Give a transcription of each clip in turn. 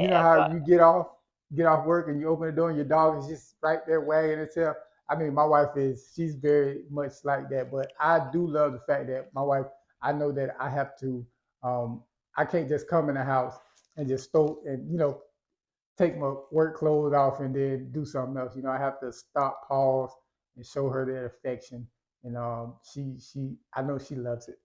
You know how you get off work and you open the door and your dog is just right there wagging its tail. I mean, my wife she's very much like that, but I do love the fact that my wife, I know that I have to, um, I can't just come in the house and just throw and, take my work clothes off and then do something else. I have to stop, pause, and show her that affection. And I know she loves it.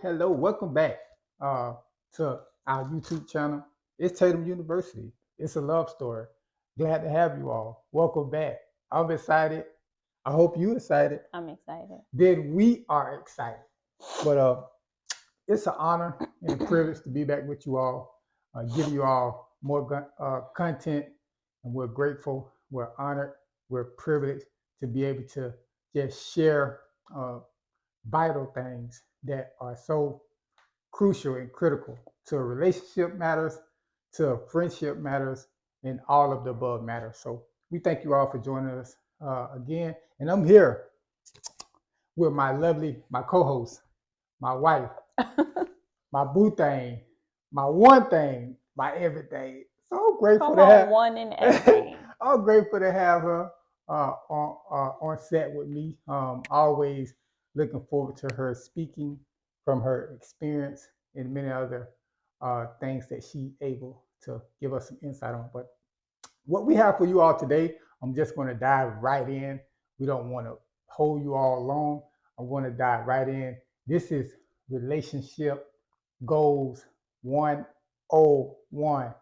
Hello. Welcome back to our YouTube channel. It's Tatum University. It's a love story. Glad to have you all. Welcome back. I'm excited. I hope you're excited. I'm excited. Then we are excited. But it's an honor and a privilege to be back with you all, giving you all more content, and we're grateful, we're honored, we're privileged to be able to just share vital things that are so crucial and critical to a relationship matters, to a friendship matters, and all of the above matters. So we thank you all for joining us again. And I'm here with my co-host, my wife, my boo thing, my one thing, my everything. So grateful to have one and everything. I'm grateful to have her on set with me. Always looking forward to her speaking from her experience and many other things that she's able to give us some insight on. But what we have for you all today, I'm just going to dive right in. We don't want to hold you all long. I want to dive right in. This is Relationship Goals 101.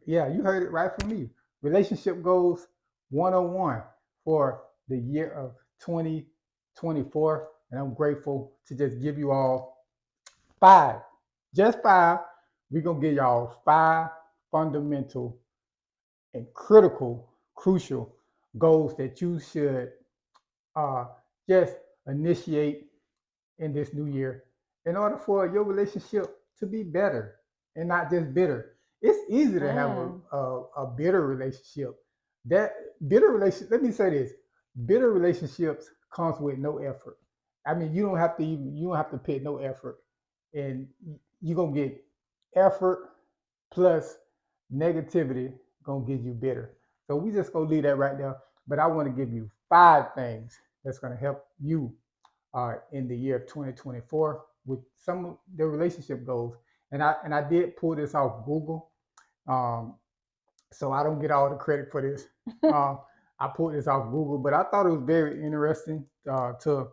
You heard it right from me. Relationship Goals 101 for the year of 2024. And I'm grateful to just give you all just five. We're going to give y'all 5 fundamental and crucial goals that you should just initiate in this new year in order for your relationship to be better and not just bitter. It's easy to have a bitter relationship. Let me say this, bitter relationships comes with no effort. I mean, you don't have to put no effort, and you're gonna get effort plus negativity gonna get you bitter. So we just gonna leave that right there. But I want to give you 5 things that's gonna help you in the year of 2024 with some of the relationship goals. And I did pull this off Google, so I don't get all the credit for this. I pulled this off Google, but I thought it was very interesting to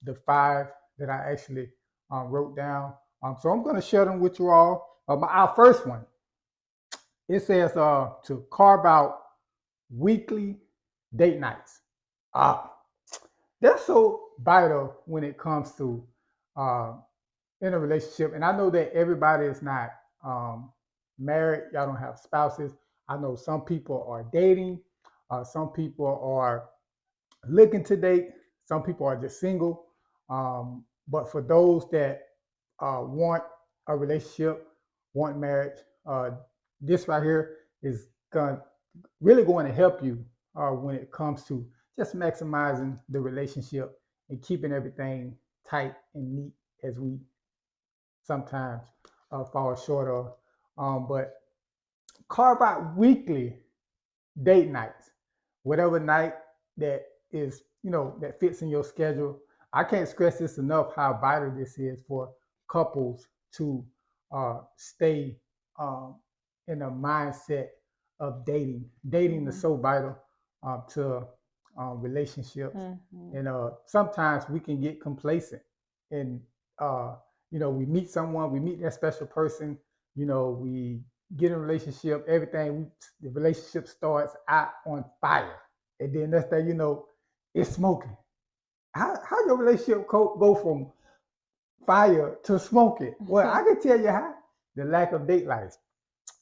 the 5 that I actually wrote down. So I'm going to share them with you all. Our first one, it says to carve out weekly date nights. That's so vital when it comes to in a relationship. And I know that everybody is not married. Y'all don't have spouses. I know some people are dating. Some people are looking to date. Some people are just single. But for those that want a relationship, want marriage, this right here is really going to help you when it comes to just maximizing the relationship and keeping everything tight and neat as we sometimes fall short of. But carve out weekly date nights, whatever night that is, that fits in your schedule. I can't stress this enough how vital this is for couples to stay in a mindset of dating. Dating is so vital to relationships, and sometimes we can get complacent, and we meet someone, we meet that special person, we get in a relationship, the relationship starts out on fire, and then next thing you know, it's smoking. How your relationship go from fire to smoking? Well, I can tell you how. The lack of date life.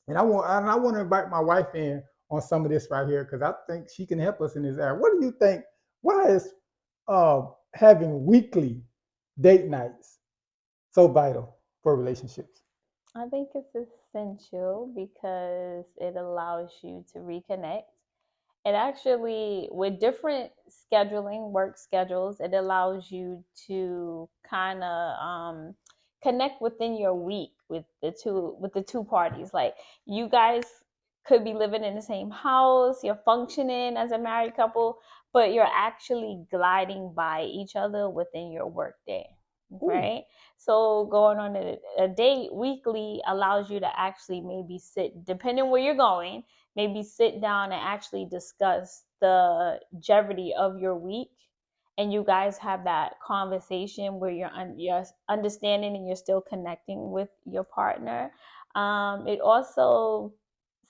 And I want to invite my wife in on some of this right here because I think she can help us in this area. What do you think? Why is having weekly date nights so vital for relationships? I think it's essential because it allows you to reconnect. It actually, with different scheduling, work schedules, it allows you to kind of connect within your week with the two parties. Like you guys could be living in the same house, you're functioning as a married couple, but you're actually gliding by each other within your work day, Ooh, right? So going on a date weekly allows you to actually maybe sit, depending where you're going, maybe sit down and actually discuss the jeopardy of your week, and you guys have that conversation where you're understanding and you're still connecting with your partner. It also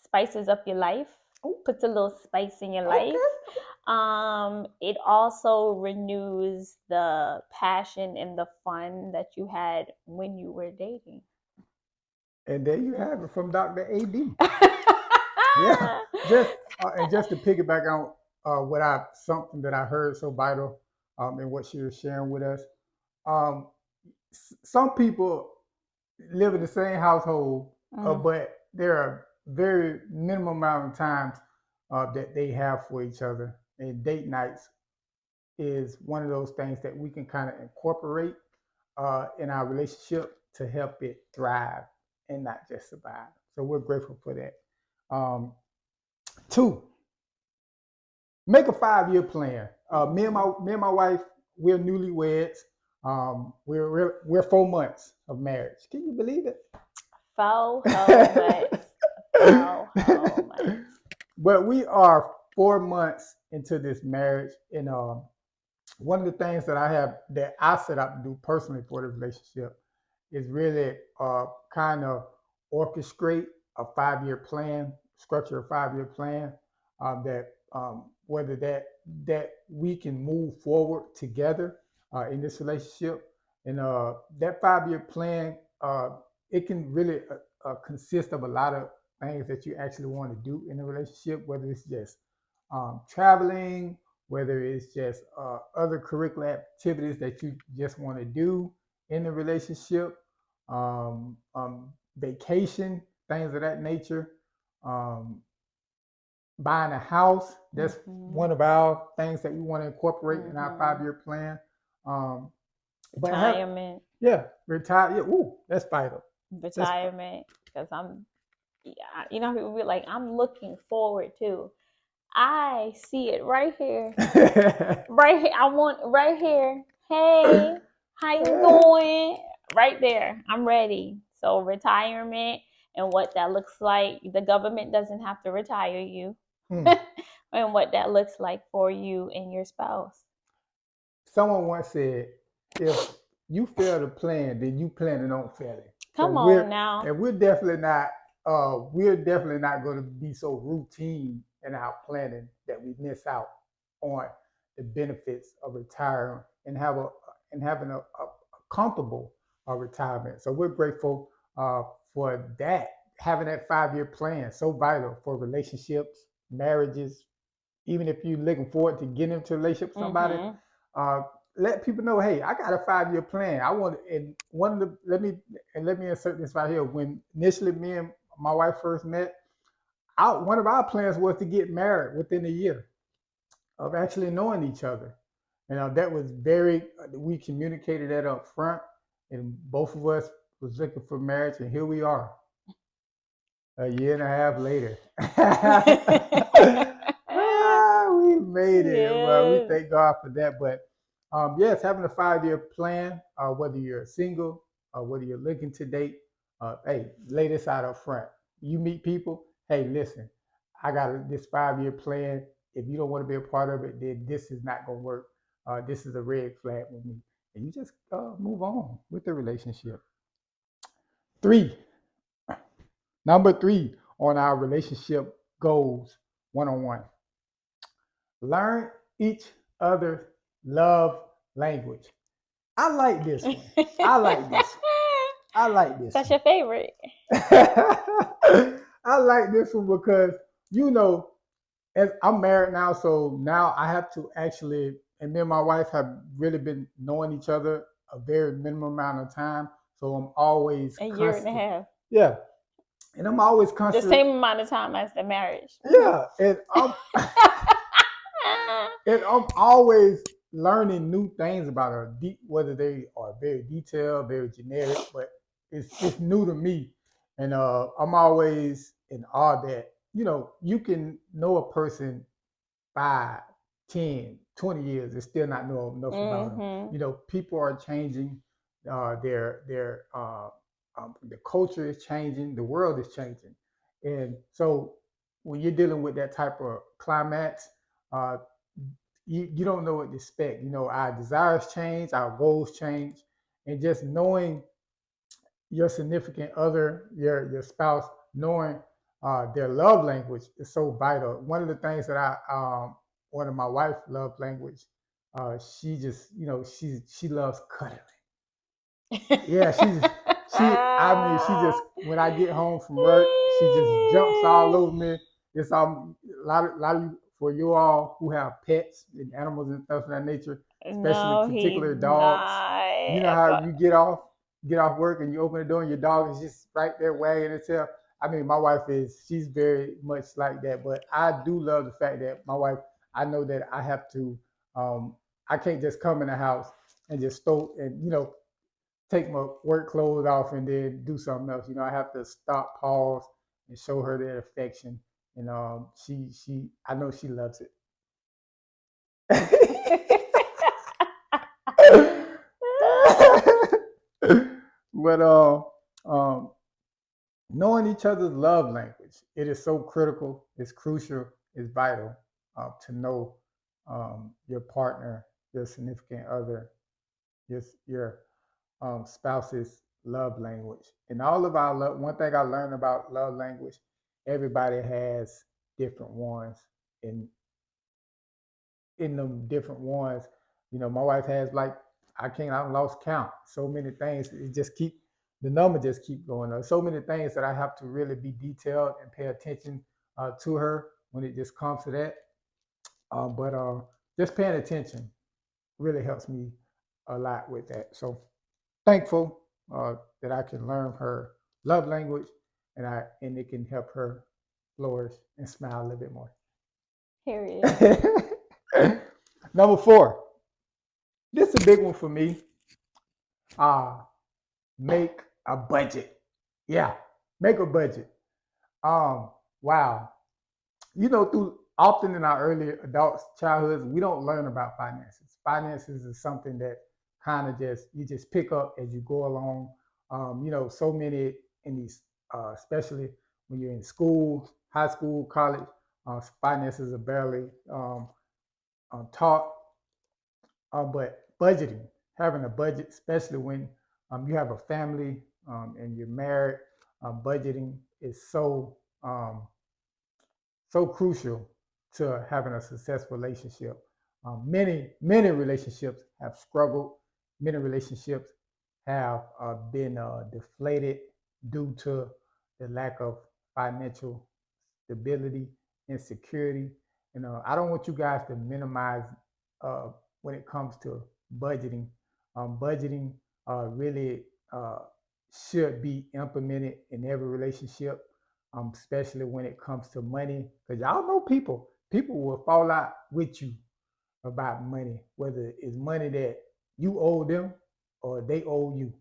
spices up your life, ooh, puts a little spice in your life. okay. It also renews the passion and the fun that you had when you were dating. And there you have it from Dr. AD. Yeah, just and just to piggyback on what I something that I heard so vital in what she was sharing with us. Um, some people live in the same household, Mm. but there are very minimum amount of times that they have for each other. And date nights is one of those things that we can kind of incorporate in our relationship to help it thrive and not just survive. So we're grateful for that. Two, make a 5 year plan. Me and my wife, we're newlyweds. We're 4 months of marriage. Can you believe it? Faux helmets. Faux helmets. But we are 4 months into this marriage, and one of the things that I set out to do personally for the relationship is really kind of orchestrate a 5 year plan, structure a 5 year plan that whether that we can move forward together in this relationship, and that 5 year plan it can really consist of a lot of things that you actually want to do in a relationship, whether it's just traveling, whether it's just other curricular activities that you just want to do in the relationship, vacation, things of that nature, um, buying a house. That's Mm-hmm. one of our things that we want to incorporate in our Mm-hmm. 5 year plan. Um, but have, Retirement. yeah, retire. Yeah, ooh, that's vital. That's Retirement. Because yeah, you know, people be like, I'm looking forward to. I see it right here. Right here. I want right here. Hey, how you doing? Right there. I'm ready. So retirement and what that looks like. The government doesn't have to retire you. Hmm. And what that looks like for you and your spouse. Someone once said, if you fail to plan, then you planning on failing. So Come on now. we're definitely not going to be so routine in our planning that we miss out on the benefits of retiring and having a comfortable retirement. So we're grateful for that, having that 5 year plan, so vital for relationships, marriages, even if you're looking forward to getting into a relationship with somebody, Mm-hmm. uh, let people know, hey, I got a 5 year plan. I want, and one of the let me insert this right here. When initially me and my wife first met, one of our plans was to get married within a year of actually knowing each other. That was we communicated that up front, and both of us was looking for marriage, and here we are a year and a half later. We made it. Well, we Yes. thank God for that. But yes, having a 5 year plan, whether you're single or whether you're looking to date, hey, lay this out up front. You meet people, hey, listen, I got this 5 year plan. If you don't want to be a part of it, then this is not going to work. This is a red flag with me. And you just move on with the relationship. Three, number three on our relationship goals 101. Learn each other's love language. I like this one. I like this one. I like this That's one. your favorite. I like this one because you know as I'm married now, so now I have to actually, and me and my wife have really been knowing each other a very minimum amount of time. So I'm always A year and a constant, half. yeah, and I'm always The constant, same amount of time as the marriage. yeah, and I'm and I'm always learning new things about her, whether they are very detailed, very generic, but it's new to me, and I'm always in awe that you can know a person 5, 10, 20 years and still not know enough about them. Mm-hmm. People are changing, the culture is changing, the world is changing, and so when you're dealing with that type of climax, uh, you don't know what to expect. Our desires change, our goals change, and just knowing your significant other, your spouse, knowing their love language is so vital. One of the things that one of my wife's love language, she just, she loves cuddling. Yeah, I mean, she just, when I get home from work, she just jumps all over me. It's a lot of you, for you all who have pets and animals and stuff of that nature, especially No, he's particular dogs. You know not. how you get off work and you open the door and your dog is just right there wagging its tail. I mean, my wife she's very much like that, but I do love the fact that my wife, I know that I have to, I can't just come in the house and just throw and take my work clothes off and then do something else. I have to stop, pause, and show her that affection. And I know she loves it. But knowing each other's love language, it is so critical. It's crucial. It's vital to know your partner, your significant other, your spouse's love language. And all of our love, one thing I learned about love language, everybody has different ones. And in them different ones, my wife has like, I lost count. So many things. The number just keep going up. So many things that I have to really be detailed and pay attention to her when it just comes to that. But just paying attention really helps me a lot with that. So thankful that I can learn her love language, and it can help her flourish and smile a little bit more. Period. Number 4, this is a big one for me. Uh, make a budget. Yeah, make a budget. Wow. Through often in our early adults childhoods, we don't learn about finances. Finances is something that kind of just pick up as you go along. So many in these, especially when you're in school, high school, college, finances are barely taught. But budgeting, having a budget, especially when you have a family and you're married, budgeting is so crucial to having a successful relationship. Many relationships have struggled. Many relationships have been deflated due to the lack of financial stability and security. I don't want you guys to minimize uh, when it comes to budgeting. Budgeting really uh, should be implemented in every relationship, especially when it comes to money. Because y'all know people will fall out with you about money, whether it's money that you owe them or they owe you.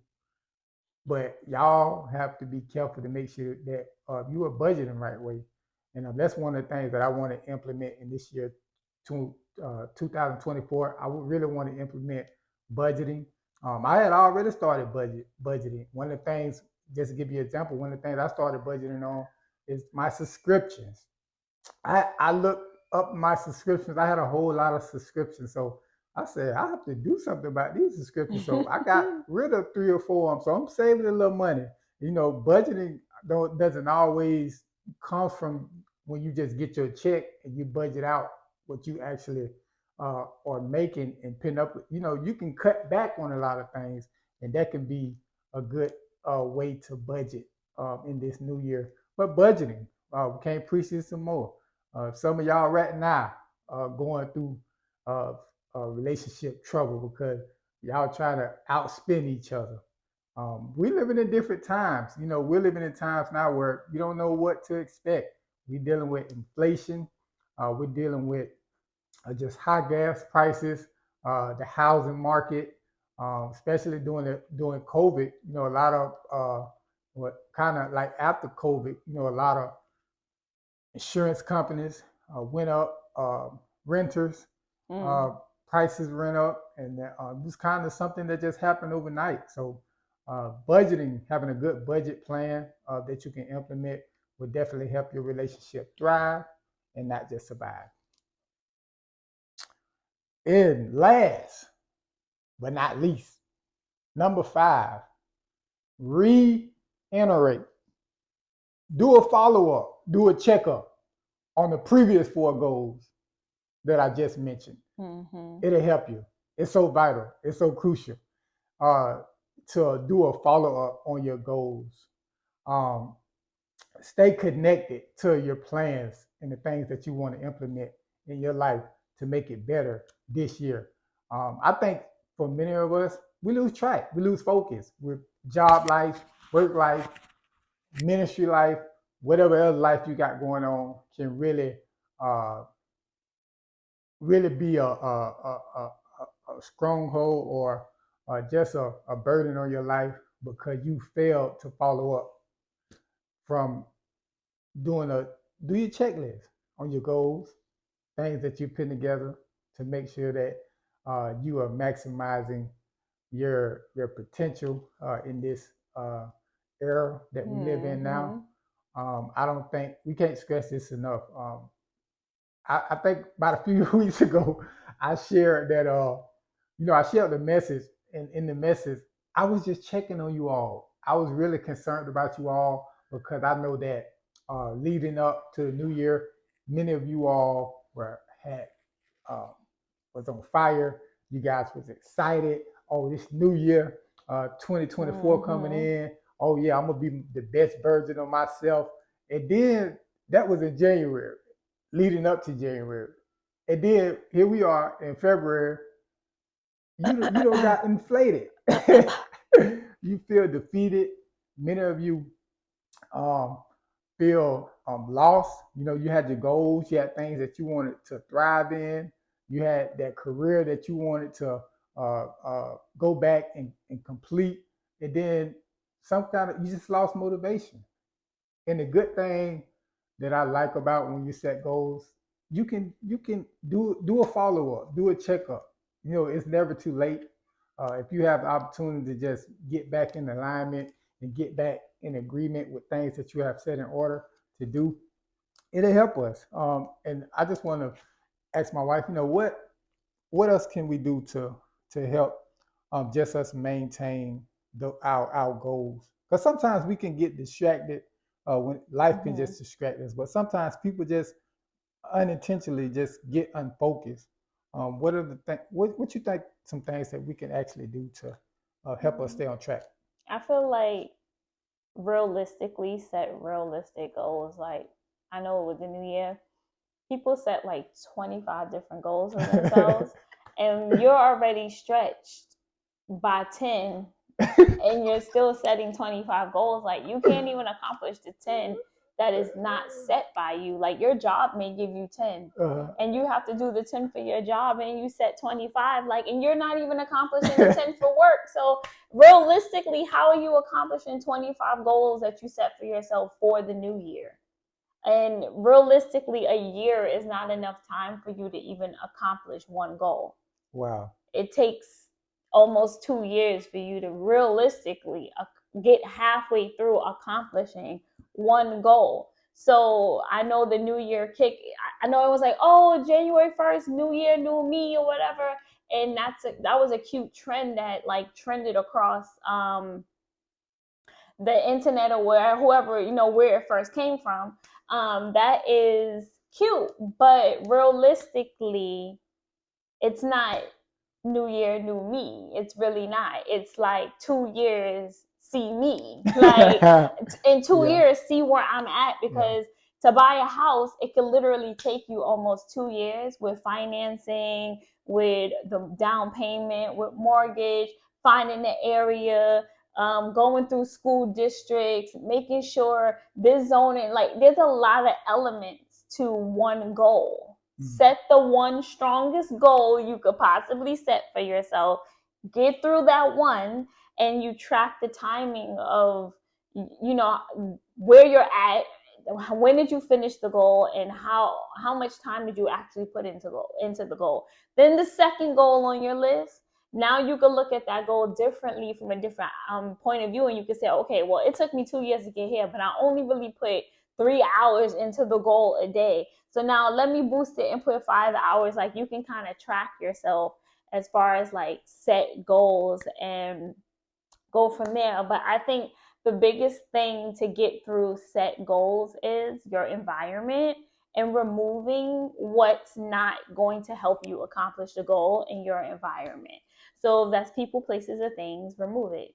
But y'all have to be careful to make sure that you are budgeting the right way. And that's one of the things that I want to implement in this year, 2024. I would really want to implement budgeting. I had already started budgeting. One of the things, just to give you an example, one of the things I started budgeting on is my subscriptions. I looked up my subscriptions. I had a whole lot of subscriptions, so I said I have to do something about these subscriptions. So I got rid of 3 or 4 of them. So I'm saving a little money. Budgeting doesn't always come from when you just get your check and you budget out what you actually are making and pin up. You can cut back on a lot of things, and that can be a good way to budget in this new year. But budgeting, we can't preach this some more. Some of y'all right now going through uh, relationship trouble because y'all trying to outspend each other. We living in different times. You know, we're living in times now where you don't know what to expect. We're dealing with inflation. We're dealing with just high gas prices, the housing market, especially during COVID. You know, a lot of what kind of like after COVID. You know, a lot of insurance companies went up, renters uh, Mm. prices went up, and this kind of something that just happened overnight. So, budgeting, having a good budget plan that you can implement will definitely help your relationship thrive and not just survive. And last but not least, number 5, reiterate, do a follow up, do a checkup on the previous 4 goals that I just mentioned. Mm-hmm. It'll help you. It's so vital. It's so crucial uh, to do a follow up on your goals. Um, Stay connected to your plans and the things that you want to implement in your life to make it better this year. I think for many of us, we lose track, we lose focus with job life, work life, ministry life, whatever other life you got going on can uh, really be a stronghold or just a burden on your life because you failed to follow up from doing a do your checklist on your goals, things that you put together to make sure that you are maximizing your potential in this era that we live in now. Mm-hmm. I don't think we can't stress this enough. I think about a few weeks ago, I shared that I shared the message, and in the message, I was just checking on you all. I was really concerned about you all because I know that leading up to the new year, many of you all were had um, was on fire. You guys was excited. Oh, this new year, 2024 coming Mm-hmm. in. Oh yeah, I'm gonna be the best version of myself. And then that was in January, leading up to January. And then here we are in February. You don't got inflated. You feel defeated. Many of you um, feel lost. You know, you had your goals, you had things that you wanted to thrive in, you had that career that you wanted to go back and complete, and then some kind of you just lost motivation. And the good thing that I like about when you set goals, you can do a follow up, do a checkup. You know, it's never too late. If you have the opportunity to just get back in alignment and get back in agreement with things that you have set in order to do, it'll help us. And I just want to ask my wife, what else can we do to help just us maintain our goals? Because sometimes we can get distracted when life can Mm-hmm. just distract us, but sometimes people just unintentionally just get unfocused. What are the what you think some things that we can actually do to help us stay on track? I feel like realistically set realistic goals. Like I know with the new year, people set like 25 different goals for themselves, and you're already stretched by 10, and you're still setting 25 goals. Like you can't even accomplish the 10 that is not set by you. Like your job may give you 10, and you have to do the 10 for your job, and you set 25, like, and you're not even accomplishing the 10 for work. So realistically, how are you accomplishing 25 goals that you set for yourself for the new year? And realistically, a year is not enough time for you to even accomplish one goal. Wow. It takes almost 2 years for you to realistically get halfway through accomplishing one goal. So I know the new year kick, I know it was like, oh, January 1st, new year, new me, or whatever. And that was a cute trend that like trended across the internet, or where whoever, where it first came from. That is cute, but realistically, it's not new year, new me. It's really not. It's like 2 years, see me. Like in two Yeah. years, see where I'm at, Yeah. because To buy a house, it could literally take you almost 2 years with financing, with the down payment, with mortgage, finding the area, going through school districts, making sure this zoning, like there's a lot of elements to one goal. Set the one strongest goal you could possibly set for yourself, get through that one, and you track the timing of, you know, where you're at, when did you finish the goal, and how much time did you actually put into the goal. Then the second goal on your list, now you can look at that goal differently from a different point of view, and you can say, okay, well, it took me 2 years to get here, but I only really put 3 hours into the goal a day. So now let me boost it and put 5 hours. Like, you can kind of track yourself as far as like set goals and go from there. But I think the biggest thing to get through set goals is your environment, and removing what's not going to help you accomplish the goal in your environment. So if that's people, places, or things, remove it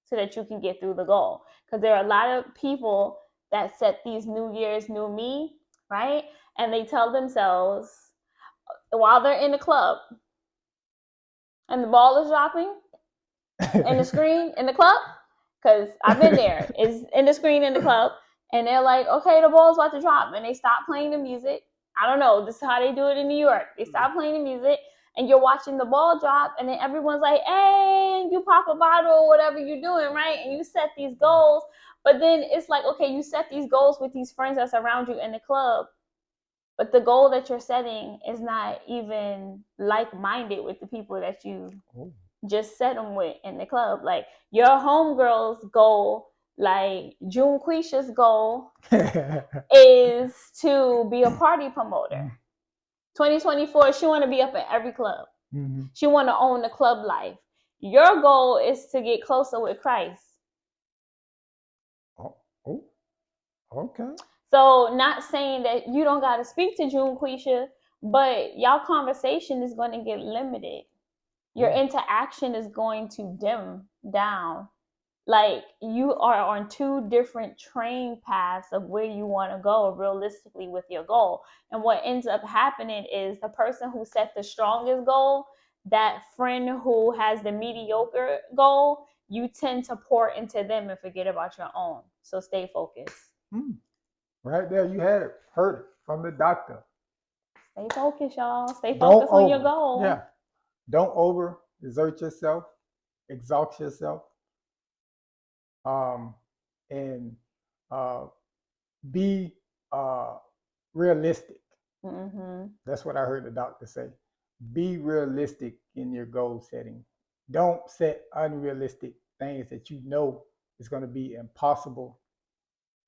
so that you can get through the goal. Because there are a lot of people that set these New Year's, new me, right? And they tell themselves while they're in the club and the ball is dropping in the screen in the club, because I've been there. It's in the screen in the club, and they're like, okay, the ball's about to drop, and they stop playing the music. I don't know. This is how they do it in New York. They stop playing the music, and you're watching the ball drop, and then everyone's like, hey, you pop a bottle or whatever you're doing, right? And you set these goals, but then it's like, okay, you set these goals with these friends that's around you in the club, but the goal that you're setting is not even like-minded with the people that you just set them with in the club. Like, your homegirl's goal, like June Quisha's goal, is to be a party promoter. 2024, she want to be up in every club. She want to own the club life. Your goal is to get closer with Christ. Okay. So, not saying that you don't got to speak to June Quisha, but y'all conversation is going to get limited. Your interaction is going to dim down. Like, you are on two different train paths of where you want to go realistically with your goal. And what ends up happening is the person who set the strongest goal, that friend who has the mediocre goal, you tend to pour into them and forget about your own. So stay focused. Right there, you had it. Heard it from the doctor. Stay focused, y'all. Stay focused on your goal. Yeah. Don't over exert yourself, exalt yourself, and be realistic. That's what I heard the doctor say. Be realistic in your goal setting. Don't set unrealistic things that you know is going to be impossible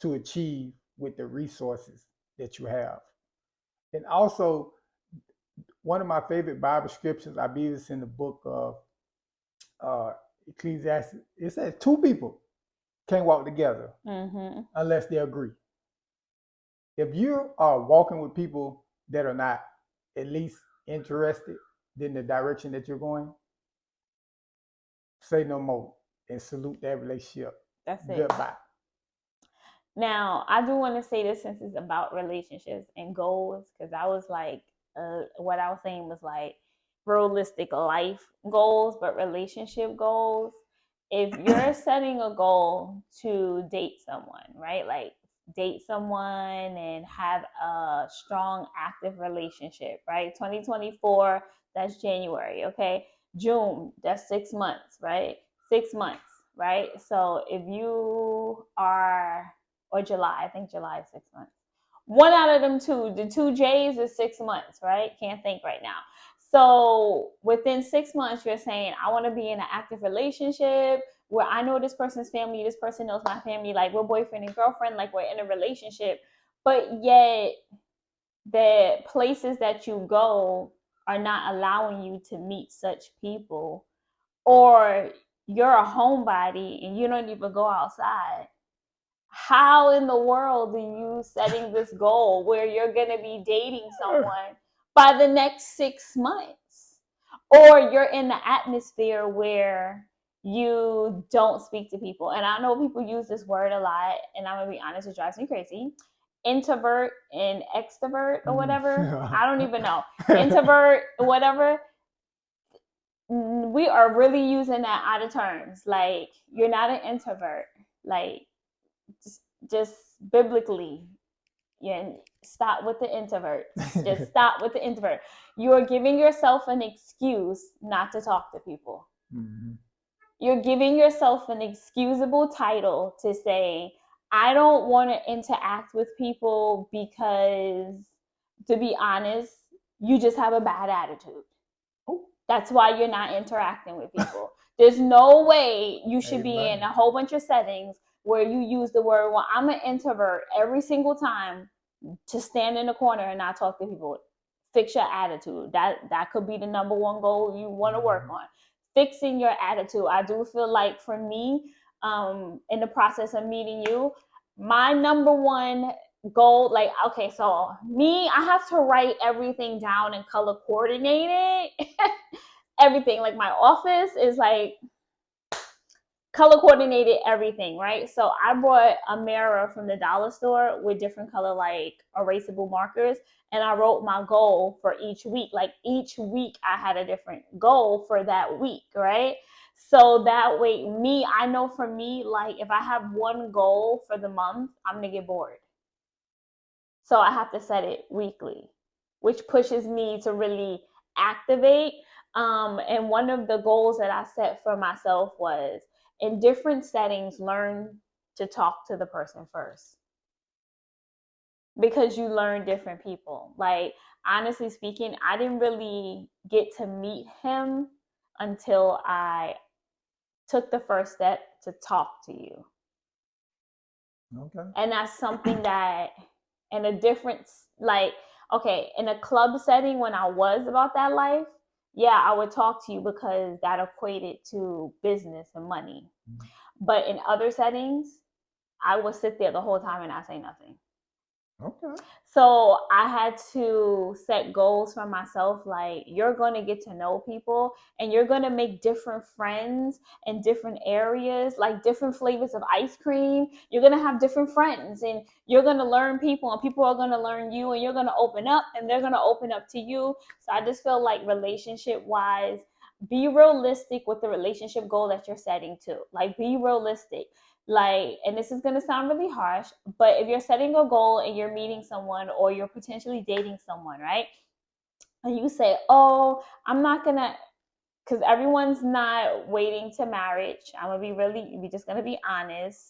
to achieve with the resources that you have. And also, one of my favorite Bible scriptures, I believe it's in the book of Ecclesiastes. It says two people can't walk together unless they agree. If you are walking with people that are not at least interested in the direction that you're going, say no more and salute that relationship. That's it. Goodbye. Now, I do want to say this since it's about relationships and goals, because I was like, what I was saying was like realistic life goals, but relationship goals. If you're setting a goal to date someone, right? Like, date someone and have a strong, active relationship, right? 2024, that's January, okay? June, that's 6 months, right? 6 months, right? So if you are, or July, I think July is 6 months. One out of them two, the two J's is 6 months, right? Can't think right now. So within 6 months, you're saying, I want to be in an active relationship where I know this person's family, this person knows my family, like we're boyfriend and girlfriend, like we're in a relationship. But yet the places that you go are not allowing you to meet such people, or you're a homebody and you don't even go outside. How in the world are you setting this goal where you're going to be dating someone by the next 6 months? Or you're in the atmosphere where you don't speak to people. And I know people use this word a lot, and I'm going to be honest, it drives me crazy. introvert and extrovert or Mm. whatever. I don't even know. Introvert, whatever. We are really using that out of terms. Like, you're not an introvert. Like, just, just biblically, yeah, stop with the introvert. Just stop with the introvert. You are giving yourself an excuse not to talk to people. Mm-hmm. You're giving yourself an excusable title to say, I don't want to interact with people because, to be honest, you just have a bad attitude. That's why you're not interacting with people. There's no way you should be in a whole bunch of settings where you use the word, well, I'm an introvert every single time, to stand in the corner and not talk to people. Fix your attitude. That could be the number one goal you want to work on. Fixing your attitude. I do feel like for me, in the process of meeting you, my number one goal, like, okay, so me, I have to write everything down and color coordinate it. Everything. Like, my office is like color coordinated everything, right? So I bought a mirror from the dollar store with different color, like, erasable markers, and I wrote my goal for each week. Like, each week I had a different goal for that week, right? So that way, I know for me, like, if I have one goal for the month, I'm gonna get bored. So I have to set it weekly, which pushes me to really activate. And one of the goals that I set for myself was, in different settings, learn to talk to the person first, because you learn different people. Like, honestly speaking, I didn't really get to meet him until I took the first step to talk to you. Okay. And that's something that, in a different, like, okay, in a club setting, when I was about that life, yeah, I would talk to you because that equated to business and money. Mm-hmm. But in other settings, I would sit there the whole time and not say nothing. Okay. So I had to set goals for myself. Like, you're going to get to know people and you're going to make different friends in different areas, like different flavors of ice cream. You're going to have different friends and you're going to learn people, and people are going to learn you, and you're going to open up and they're going to open up to you. So I just feel like, relationship wise, be realistic with the relationship goal that you're setting to. Like, be realistic. Like, and this is going to sound really harsh, but if you're setting a goal and you're meeting someone, or you're potentially dating someone, right? And you say, oh, I'm not going to, because everyone's not waiting to marriage. I'm going to be we just going to be honest.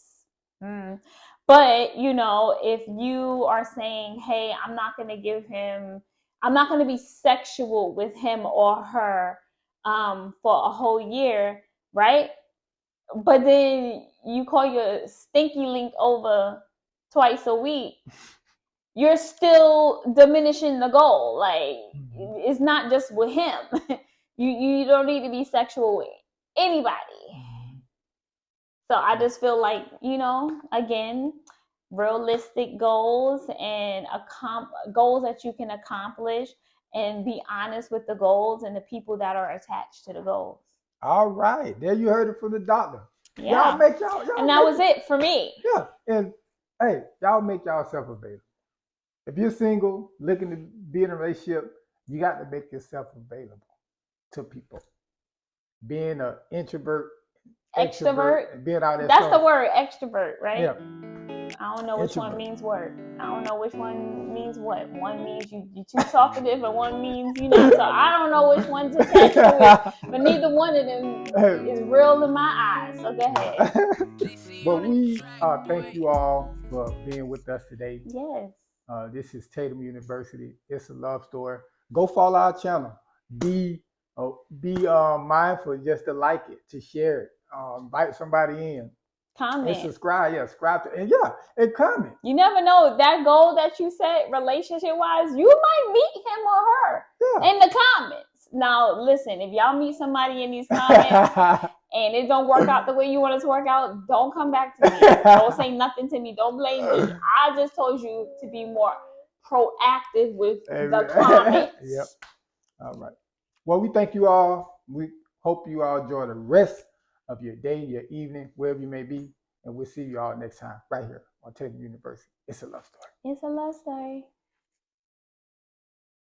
But, if you are saying, hey, I'm not going to be sexual with him or her for a whole year, right? But then you call your stinky link over twice a week, you're still diminishing the goal. Like, it's not just with him. You don't need to be sexual with anybody. So I just feel like, again, realistic goals and goals that you can accomplish, and be honest with the goals and the people that are attached to the goals. All right, there you heard it from the doctor. Yeah. And that was it for me. Yeah, and hey, y'all make yourself available. If you're single, looking to be in a relationship, you got to make yourself available to people. Being an introvert, extrovert, being out there. That's the word, extrovert, right? Yeah. I don't know which one means what. I don't know which one means what. One means you're too talkative, and one means So I don't know which one to catch you with. But neither one of them is real in my eyes. So go ahead. But we thank you all for being with us today. Yes. This is Tatum University. It's a love story. Go follow our channel. Be mindful just to like it, to share it, invite somebody in. Comment. And subscribe. Yeah, subscribe to, and comment. You never know, that goal that you set relationship wise, you might meet him or her in the comments. Now, listen, if y'all meet somebody in these comments and it don't work out the way you want it to work out, don't come back to me. Don't say nothing to me. Don't blame me. I just told you to be more proactive with the comments. Yep. All right. Well, we thank you all. We hope you all enjoy the rest of your day, your evening, wherever you may be. And we'll see you all next time right here. on Tatum University. It's a love story. It's a love story.